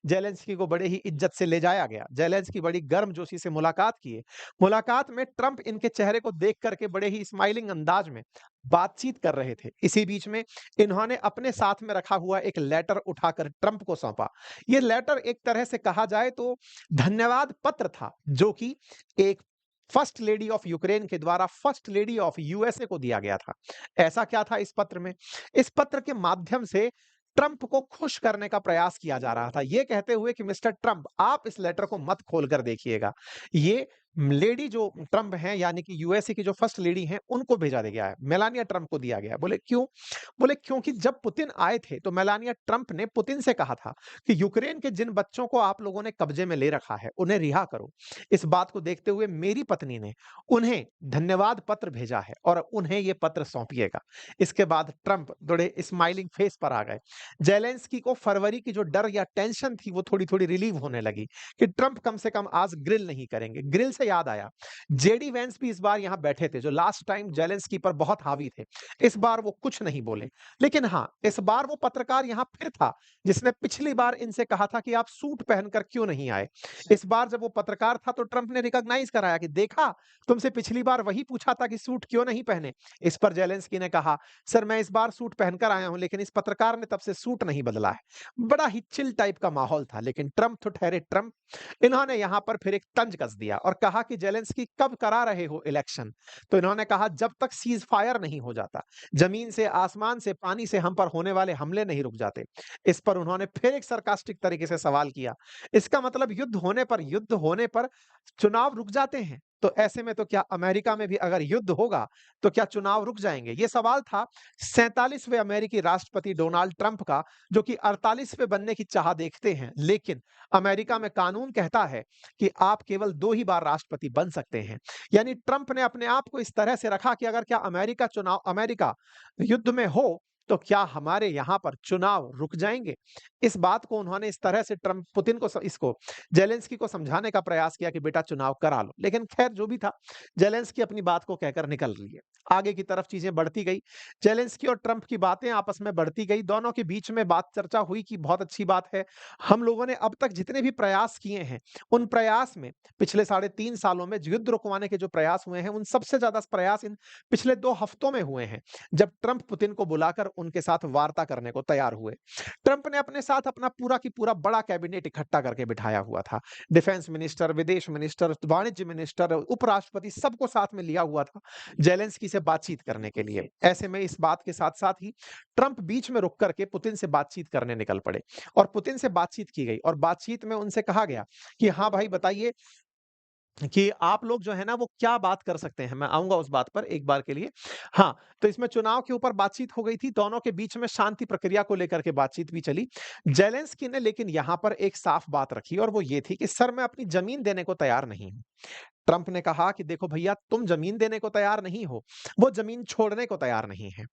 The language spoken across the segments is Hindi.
ज़ेलेंस्की को बड़े ही इज्जत से ले जाया गया। ज़ेलेंस्की बड़ी गर्मजोशी से मुलाकात किए। मुलाकात में ट्रंप इनके चेहरे को देख कर के बड़े ही स्माइलिंग अंदाज में बातचीत कर रहे थे। इसी बीच में इन्होंने अपने साथ में रखा हुआ एक लेटर उठाकर ट्रंप को सौंपा। ये लेटर एक तरह से कहा जाए तो धन्यवाद पत्र था, जो कि एक फर्स्ट लेडी ऑफ यूक्रेन के द्वारा फर्स्ट लेडी ऑफ यूएसए को दिया गया था। ऐसा क्या था इस पत्र में? इस पत्र के माध्यम से ट्रंप को खुश करने का प्रयास किया जा रहा था, ये कहते हुए कि मिस्टर ट्रंप आप इस लेटर को मत खोल कर देखिएगा। ये लेडी जो ट्रंप हैं यानी कि यूएसए की जो फर्स्ट लेडी हैं उनको भेजा दे गया है, मेलानिया ट्रंप को दिया गया है। बोले क्यों? बोले क्योंकि जब पुतिन आए थे तो मेलानिया ट्रंप ने पुतिन से कहा था कि यूक्रेन के जिन बच्चों को आप लोगों ने कब्जे में ले रखा है, उन्हें रिहा करो। इस बात को देखते हुए मेरी पत्नी ने उन्हें धन्यवाद पत्र भेजा है और उन्हें ये पत्र सौंपिएगा। इसके बाद ट्रंप थोड़े स्माइलिंग फेस पर आ गए। ज़ेलेंस्की को फरवरी की जो डर या टेंशन थी वो थोड़ी-थोड़ी रिलीव होने लगी कि ट्रंप कम से कम आज ग्रिल नहीं करेंगे। ग्रिल से याद आया, जेडी वेंस भी इस बार यहाँ बैठे थे जो लास्ट टाइम ज़ेलेंस्की पर बहुत हावी थे। इस बार वो कुछ नहीं बोले। लेकिन हाँ, इस बार वो पत्रकार यहाँ फिर था जिसने पिछली बार इनसे कहा था कि आप सूट पहनकर क्यों नहीं आए? इस बार जब वो पत्रकार था तो ट्रंप ने रिकॉग्नाइज़ कराया कि देखा, तुमसे पिछली बार वही पूछा था कि सूट क्यों नहीं पहने? इस पर ज़ेलेंस्की ने कहा, सर मैं इस बार सूट पहनकर आया हूँ लेकिन इस पत्रकार ने तब से सूट नहीं बदला है। बड़ा ही चिल टाइप का माहौल था लेकिन ट्रंप तो ठहरे ट्रंप। इन्होंने यहाँ पर फिर एक तंज कस दिया और कहा कि ज़ेलेंस्की कब करा रहे हो इलेक्शन? तो इन्होंने कहा जब तक सीज़ फायर नहीं हो जाता, ज़मीन से, आसमान से, पानी से हम पर होने वाले हमले नहीं रुक जाते। इस पर उन्होंने फिर एक सार्कास्टिक तरीके से सवाल किया। इसका मतलब युद्ध होने पर चुनाव रुक जाते हैं? तो ऐसे में तो क्या अमेरिका में भी अगर युद्ध होगा, तो क्या चुनाव रुक जाएँगे? ये सवाल था 47वें अमेरिकी राष्ट्रपति डोनाल्ड ट्रंप का, जो कि 48वें बनने की चाह देखते हैं। लेकिन अमेरिका में कानून कहता है कि आप केवल 2 ही बार राष्ट्रपति बन सकते हैं। यानी ट्रंप ने अपने आप को इस तरह से रखा कि अगर क्या अमेरिका युद्ध में हो, तो क्या हमारे यहाँ पर चुनाव रुक जाएँगे? इस बात को उन्होंने इस तरह से ट्रंप पुतिन को स इसको ज़ेलेंस्की को समझाने का प्रयास किया कि बेटा चुनाव करा लो। लेकिन खैर जो भी था, ज़ेलेंस्की अपनी बात को कहकर निकल लिए। आगे की तरफ चीज़ें बढ़ती गई। ज़ेलेंस्की और ट्रंप की बातें आपस में बढ़ती गई। दोनों के बीच में बात चर्चा हुई कि बहुत अच्छी बात है। हम लोगों ने अब तक जितने भी प्रयास किए हैं, उन प्रयास में पिछले साढ़े 3 सालों में युद्ध रुकवाने के जो प्रयास हुए हैं, उन सबसे ज़्यादा प्रयास इन पिछले 2 हफ्तों में हुए हैं, जब ट्रंप पुतिन को बुलाकर उनके साथ वार्ता करने को तैयार हुए। ट्रंप ने अपने साथ अपना पूरा की पूरा बड़ा कैबिनेट इकट्ठा करके बिठाया हुआ था। डिफेंस मिनिस्टर, विदेश मिनिस्टर, वाणिज्य मिनिस्टर, उपराष्ट्रपति सबको साथ में लिया हुआ था, ज़ेलेंस्की से बातचीत करने के लिए। ऐसे में इस बात के साथ-साथ ही ट्रंप बीच में रुक कर के पुतिन से बातचीत करने निकल पड़े और पुतिन से बातचीत की गई और बातचीत में उनसे कहा गया कि हाँ भाई बताइए कि आप लोग जो है ना वो क्या बात कर सकते हैं, मैं आऊँगा उस बात पर एक बार के लिए। हाँ, तो इसमें चुनाव के ऊपर बातचीत हो गई थी, दोनों के बीच में शांति प्रक्रिया को लेकर के बातचीत भी चली। ज़ेलेंस्की ने लेकिन यहाँ पर एक साफ बात रखी और वो ये थी कि सर मैं अपनी ज़मीन देने को तैयार नहीं हूँ। ट्रंप ने कहा कि देखो भैया तुम ज़मीन देने को तैयार नहीं हो, वो ज़मीन छोड़ने को तैयार नहीं है।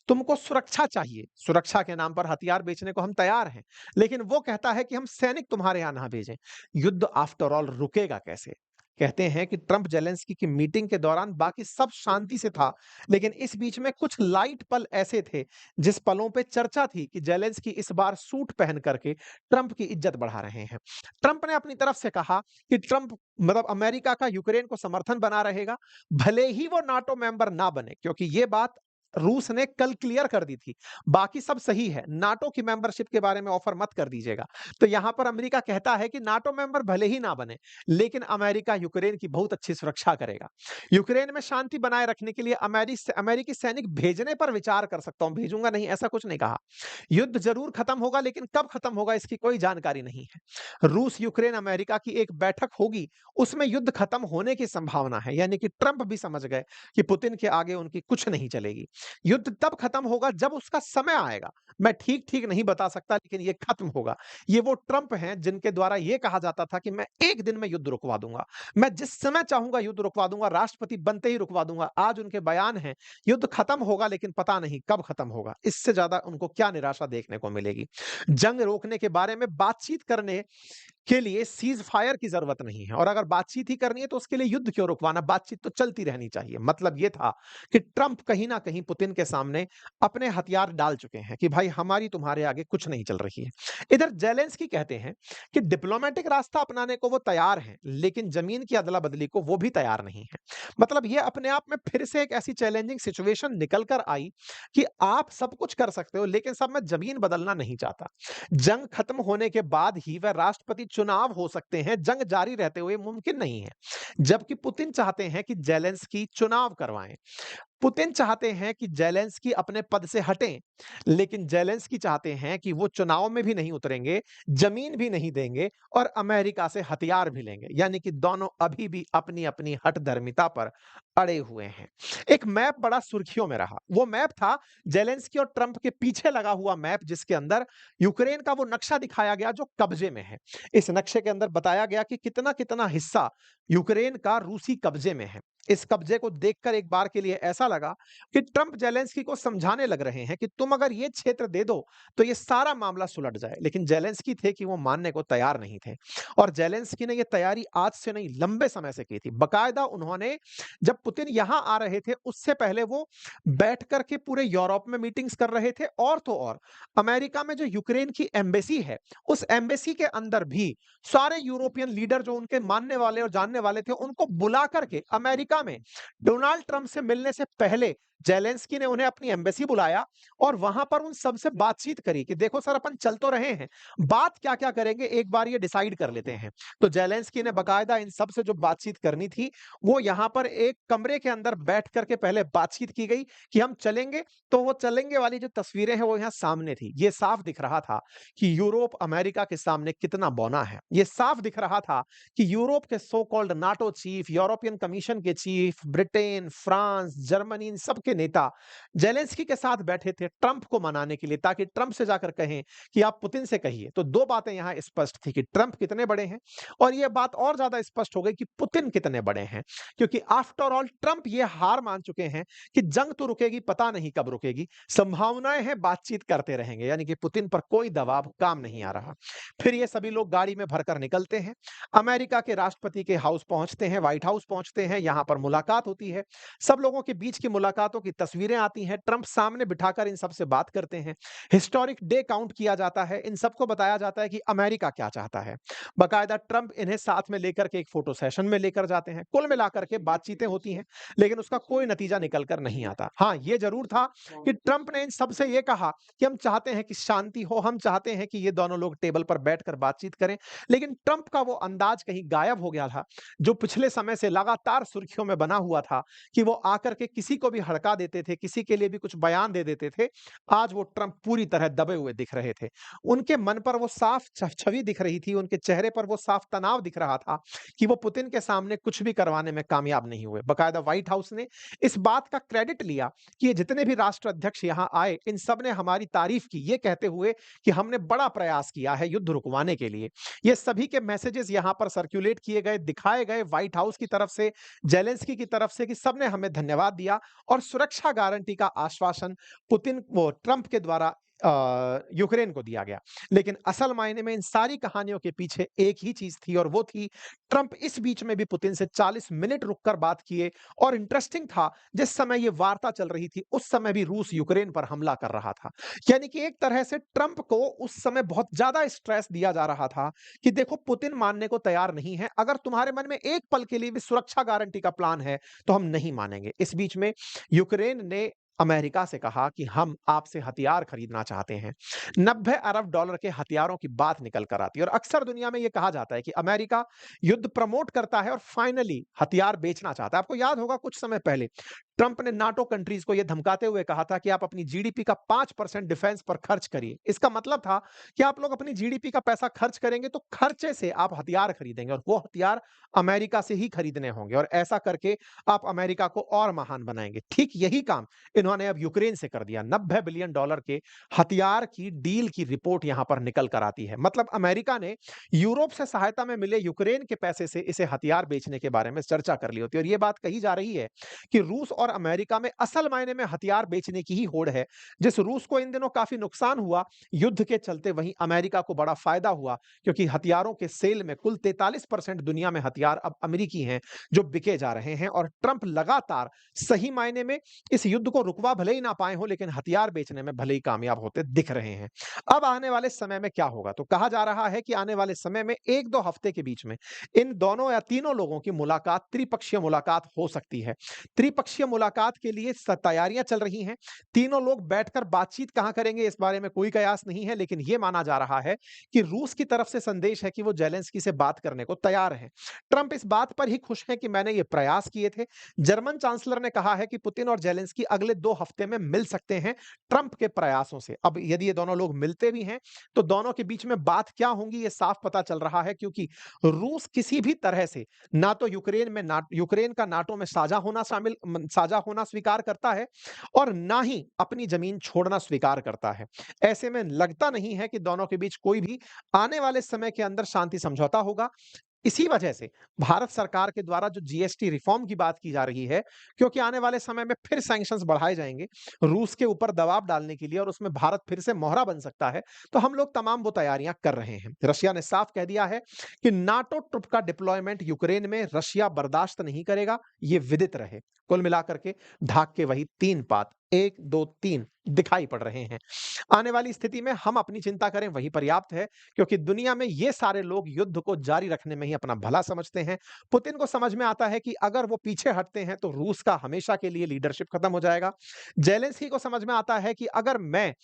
तुमको सुरक्षा चाहिए, सुरक्षा के नाम पर हथियार बेचने को हम तैयार हैं, लेकिन वो कहता है कि हम सैनिक तुम्हारे यहाँ ना भेजें। युद्ध आफ्टर ऑल रुकेगा कैसे? कहते हैं कि ट्रंप ज़ेलेंस्की की मीटिंग के दौरान बाकी सब शांति से था, लेकिन इस बीच में कुछ लाइट पल ऐसे थे, जिस पलों पे चर्चा थी कि ज़ेलेंस्की इस बार सूट पहन करके ट्रंप की इज्जत बढ़ा रहे हैं। ट्रंप ने अपनी तरफ से कहा कि ट्रंप मतलब अमेरिका का यूक्रेन को समर्थन बना रहेगा, भले ही वो नाटो मेंबर ना बने, क्योंकि ये बात रूस ने कल क्लियर कर दी थी। बाकी सब सही है, नाटो की मेंबरशिप के बारे में ऑफर मत कर दीजिएगा। तो यहाँ पर अमेरिका कहता है कि नाटो मेंबर भले ही ना बने, लेकिन अमेरिका यूक्रेन की बहुत अच्छी सुरक्षा करेगा। यूक्रेन में शांति बनाए रखने के लिए अमेरिकी सैनिक भेजने पर विचार कर सकता हूँ, भेजूँगा नहीं ऐसा कुछ नहीं कहा। युद्ध ज़रूर खत्म होगा लेकिन कब खत्म होगा इसकी कोई जानकारी नहीं है। रूस, यूक्रेन, अमेरिका की एक बैठक होगी, उसमें युद्ध खत्म होने की संभावना है। यानी कि ट्रंप भी समझ गए कि पुतिन के आगे उनकी कुछ नहीं चलेगी। युद्ध तब खत्म होगा जब उसका समय आएगा। मैं ठीक-ठीक नहीं बता सकता लेकिन ये खत्म होगा। ये वो ट्रंप हैं जिनके द्वारा ये कहा जाता था कि मैं 1 दिन में युद्ध रुकवा दूँगा। मैं जिस समय चाहूँगा युद्ध रुकवा दूँगा, राष्ट्रपति बनते ही रुकवा दूँगा। आज उनके बयान हैं, युद्ध खत्म होगा लेकिन पता नहीं कब खत्म होगा। इससे ज़्यादा उनको क्या निराशा देखने को मिलेगी। जंग रोकने के बारे में बातचीत करने के लिए सीज़ फायर की ज़रूरत नहीं है और अगर बातचीत ही करनी है तो उसके लिए युद्ध क्यों रुकवाना? बातचीत तो चलती रहनी चाहिए। मतलब ये था कि ट्रंप कहीं न कहीं पुतिन के सामने अपने हथियार डाल चुके हैं कि भाई हमारी तुम्हारे आगे कुछ नहीं चल रही है। इधर ज़ेलेंस्की कहते हैं कि डिप्लोमैटिक रास्ता अपनाने को वो तैयार हैं, लेकिन ज़मीन की अदला-बदली को वो भी तैयार नहीं है। मतलब ये अपने आप में फिर से एक ऐसी चैलेंजिंग सिचुएशन निकल कर आई कि आप सब कुछ कर सकते हो, लेकिन सब मैं ज़मीन बदलना नहीं चाहता। जंग खत्म होने के बाद ही वह राष्ट्रपति चुनाव हो सकते हैं, जंग जारी रहते हुए मुमकिन नहीं है। जबकि पुतिन चाहते हैं कि ज़ेलेंस्की चुनाव करवाएँ। पुतिन चाहते हैं कि ज़ेलेंस्की अपने पद से हटें, लेकिन ज़ेलेंस्की चाहते हैं कि वो चुनाव में भी नहीं उतरेंगे, ज़मीन भी नहीं देंगे और अमेरिका से हथियार भी लेंगे। यानी कि दोनों अभी भी अपनी-अपनी हठधर्मिता पर अड़े हुए हैं। एक मैप बड़ा सुर्खियों में रहा। वो मैप था ज़ेलेंस्की और ट्रंप के पीछे लगा हुआ मैप जिसके अंदर यूक्रेन का वो नक्शा दिखाया गया जो कब्जे में है। इस नक्शे के अंदर बताया गया कि कितना-कितना हिस्सा यूक्रेन का रूसी कब्जे में है। इस कब्जे को देखकर एक बार के लिए ऐसा लगा कि ट्रंप ज़ेलेंस्की को समझाने लग रहे हैं कि तुम अगर ये क्षेत्र दे दो, तो ये सारा मामला सुलझ जाए। लेकिन ज़ेलेंस्की थे कि वो मानने को तैयार नहीं थे और ज़ेलेंस्की ने ये तैयारी आज से नहीं, लंबे समय से की थी। बाकायदा उन्होंने जब पुतिन यहाँ आ रहे थे, उससे पहले वो बैठ कर के पूरे यूरोप में मीटिंग्स कर रहे थे और तो और अमेरिका में जो यूक्रेन की एम्बेसी है, उस एम्बेसी के अंदर भी सारे यूरोपियन लीडर जो उनके मानने वाले और जानने वाले थे, उनको बुला करके अमेरिका में डोनाल्ड ट्रंप से मिलने से पहले ज़ेलेंस्की ने उन्हें अपनी एम्बेसी बुलाया और वहां पर उन सबसे बातचीत करी कि देखो सर अपन चल तो रहे हैं, बात क्या-क्या करेंगे एक बार ये डिसाइड कर लेते हैं। तो ज़ेलेंस्की ने बाकायदा इन सब से जो बातचीत करनी थी, वो यहाँ पर एक कमरे के अंदर बैठ कर के पहले बातचीत की गई कि हम चलेंगे, तो वो चलेंगे वाली जो तस्वीरें हैं वो यहाँ सामने थी। ये साफ दिख रहा था कि यूरोप अमेरिका के सामने कितना बौना है। ये साफ दिख रहा था कि यूरोप के so called NATO chief, European Commission के चीफ, ब्रिटेन, फ्रांस, जर्मनी इन सब के नेता ज़ेलेंस्की के साथ बैठे थे ट्रंप को मनाने के लिए ताकि ट्रंप से जाकर कहें कि आप पुतिन से कहिए। तो 2 बातें यहाँ स्पष्ट थी कि ट्रंप कितने बड़े हैं और ये बात और ज़्यादा स्पष्ट हो गई कि पुतिन कितने बड़े हैं। क्योंकि आफ्टर ऑल ट्रंप ये हार मान चुके हैं कि जंग तो रुकेगी, पता नहीं कब रुकेगी। संभावनाएं हैं बातचीत करते रहेंगे, यानी कि पुतिन पर कोई दबाव काम नहीं आ रहा। फिर ये सभी लोग गाड़ी में भरकर निकलते हैं, अमेरिका के राष्ट्रपति के हाउस पहुंचते हैं, व्हाइट हाउस पहुंचते हैं, यहां पर मुलाकात होती है। सब लोगों के बीच की मुलाकातों की तस्वीरें आती हैं, ट्रंप सामने बिठाकर इन सबसे बात करते हैं। हिस्टोरिक डे काउंट किया जाता है, इन सबको बताया जाता है कि अमेरिका क्या चाहता है। बाकायदा ट्रंप इन्हें साथ में लेकर के एक फोटो सेशन में लेकर जाते हैं। कुल मिलाकर के बातचीतें होती हैं, लेकिन उसका कोई नतीजा निकल कर नहीं आता। हाँ, ये जरूर था कि ट्रंप ने इन सबसे ये कहा कि हम चाहते हैं कि शांति हो, हम चाहते हैं कि ये दोनों लोग टेबल पर बैठकर बातचीत करें। लेकिन ट्रंप का वो अंदाज कहीं गायब हो गया था, जो पिछले समय से लगातार सुर्खियों में बना हुआ था कि वो आकर के किसी को भी हड़का देते थे, किसी के लिए भी कुछ बयान दे देते थे। आज वो ट्रंप पूरी तरह दबे हुए दिख रहे थे। उनके मन पर वो साफ छवि दिख रही थी, उनके चेहरे पर वो साफ तनाव दिख रहा था कि वो पुतिन के सामने कुछ भी करवाने में कामयाब नहीं हुए। बाकायदा व्हाइट हाउस ने इस बात का क्रेडिट लिया कि ये जितने भी राष्ट्राध्यक्ष यहाँ आए, इन सब ने हमारी तारीफ की, ये कहते हुए कि हमने बड़ा प्रयास किया है युद्ध रुकवाने के लिए। ये सभी के मैसेजेस यहाँ पर सर्कुलेट किए गए, दिखाए गए व्हाइट हाउस की तरफ से, ज़ेलेंस्की की तरफ से कि सबने हमें धन्यवाद दिया और सुरक्षा गारंटी का आश्वासन पुतिन वो ट्रंप के द्वारा यूक्रेन को दिया गया। लेकिन असल मायने में इन सारी कहानियों के पीछे एक ही चीज थी और वो थी ट्रंप इस बीच में भी पुतिन से 40 मिनट रुककर बात किए और इंटरेस्टिंग था जिस समय ये वार्ता चल रही थी उस समय भी रूस यूक्रेन पर हमला कर रहा था। यानी कि एक तरह से ट्रंप को उस समय बहुत ज्यादा स्ट्रेस दिया जा रहा था कि देखो पुतिन मानने को तैयार नहीं है, अगर तुम्हारे मन में एक पल के लिए भी सुरक्षा गारंटी का प्लान है तो हम नहीं मानेंगे। इस बीच में यूक्रेन ने अमेरिका से कहा कि हम आपसे हथियार खरीदना चाहते हैं। 90 अरब डॉलर के हथियारों की बात निकल कर आती है और अक्सर दुनिया में यह कहा जाता है कि अमेरिका युद्ध प्रमोट करता है और फाइनली हथियार बेचना चाहता है। आपको याद होगा कुछ समय पहले ट्रंप ने नाटो कंट्रीज को यह धमकाते हुए कहा था कि आप अपनी जीडीपी का 5% डिफेंस पर खर्च करिए। इसका मतलब था कि आप लोग अपनी जीडीपी का पैसा खर्च करेंगे तो खर्चे से आप हथियार खरीदेंगे और वो हथियार अमेरिका से ही खरीदने होंगे और ऐसा करके आप अमेरिका को और महान बनाएंगे। ठीक यही काम इन्होंने अब यूक्रेन से कर दिया। 90 बिलियन डॉलर के हथियार की डील की रिपोर्ट यहां पर निकल कर आती है। मतलब अमेरिका ने यूरोप से सहायता में मिले यूक्रेन के पैसे से इसे हथियार बेचने के बारे में चर्चा कर ली होती है और यह बात कही जा रही है कि रूस और अमेरिका में असल मायने में हथियार बेचने की ही होड़ है। जिस रूस को इन दिनों काफ़ी नुकसान हुआ युद्ध के चलते, वहीं अमेरिका को बड़ा फ़ायदा हुआ, क्योंकि हथियारों के सेल में कुल 43% दुनिया में हथियार अब अमेरिकी हैं, जो बिके जा रहे हैं। और ट्रंप लगातार सही मायने में इस युद्ध को रुकवा भले ही ना पाए हों, लेकिन हथियार बेचने में भले ही कामयाब होते दिख रहे हैं। अब आने वाले समय में क्या होगा? तो कहा जा रहा है कि आने वाले समय में 1-2 हफ्ते के बीच में इन दोनों या तीनों लोगों की मुलाकात, त्रिपक्षीय मुलाकात हो सकती है। त्रिपक्षीय मुलाकात के लिए तैयारियां चल रही हैं। तीनों लोग बैठकर बातचीत कहां करेंगे, इस बारे में कोई कयास नहीं है, लेकिन यह माना जा रहा है कि रूस की तरफ से संदेश है कि वो जेलेंस्की से बात करने को तैयार हैं। ट्रंप इस बात पर ही खुश हैं कि मैंने ये प्रयास किए थे। जर्मन चांसलर ने कहा है कि पुतिन और जेलेंस्की अगले 2 हफ्ते में मिल सकते हैं ट्रंप के प्रयासों से। अब यदि ये दोनों लोग मिलते भी हैं, तो दोनों के बीच में बात क्या होंगी, ये साफ पता चल रहा है, क्योंकि रूस किसी भी तरह से ना तो यूक्रेन का नाटो में साझा होना स्वीकार करता है, और ना ही अपनी जमीन छोड़ना स्वीकार करता है। ऐसे में लगता नहीं है कि दोनों के बीच कोई भी आने वाले समय के अंदर शांति समझौता होगा। इसी वजह से भारत सरकार के द्वारा जो जीएसटी रिफॉर्म की बात की जा रही है, क्योंकि आने वाले समय में फिर सैंक्शंस बढ़ाए जाएंगे रूस के ऊपर दबाव डालने के लिए, और उसमें भारत फिर से मोहरा बन सकता है। तो हम लोग तमाम वो तैयारियां कर रहे हैं। रशिया ने साफ कह दिया है कि नाटो ट्रुप का डिप्लॉयमेंट यूक्रेन में रशिया बर्दाश्त नहीं करेगा, ये विदित रहे। कुल मिलाकर के ढाक के वही 3 पात, 1, 2, 3 दिखाई पड़ रहे हैं। आने वाली स्थिति में हम अपनी चिंता करें वही पर्याप्त है, क्योंकि दुनिया में ये सारे लोग युद्ध को जारी रखने में ही अपना भला समझते हैं। पुतिन को समझ में आता है कि अगर वो पीछे हटते हैं तो रूस का हमेशा के लिए लीडरशिप खत्म हो जाएगा। जेलेंस्की को समझ में आता है कि अगर मैं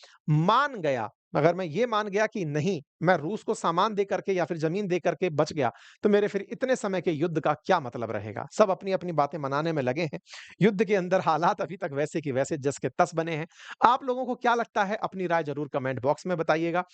ये मान गया कि नहीं, मैं रूस को सामान दे करके या फिर जमीन दे करके बच गया, तो मेरे फिर इतने समय के युद्ध का क्या मतलब रहेगा। सब अपनी-अपनी बातें मनाने में लगे हैं। युद्ध के अंदर हालात अभी तक वैसे की वैसे जस के तस बने हैं। आप लोगों को क्या लगता है? अपनी राय ज़रूर कमेंट बॉक्स में बताइएगा।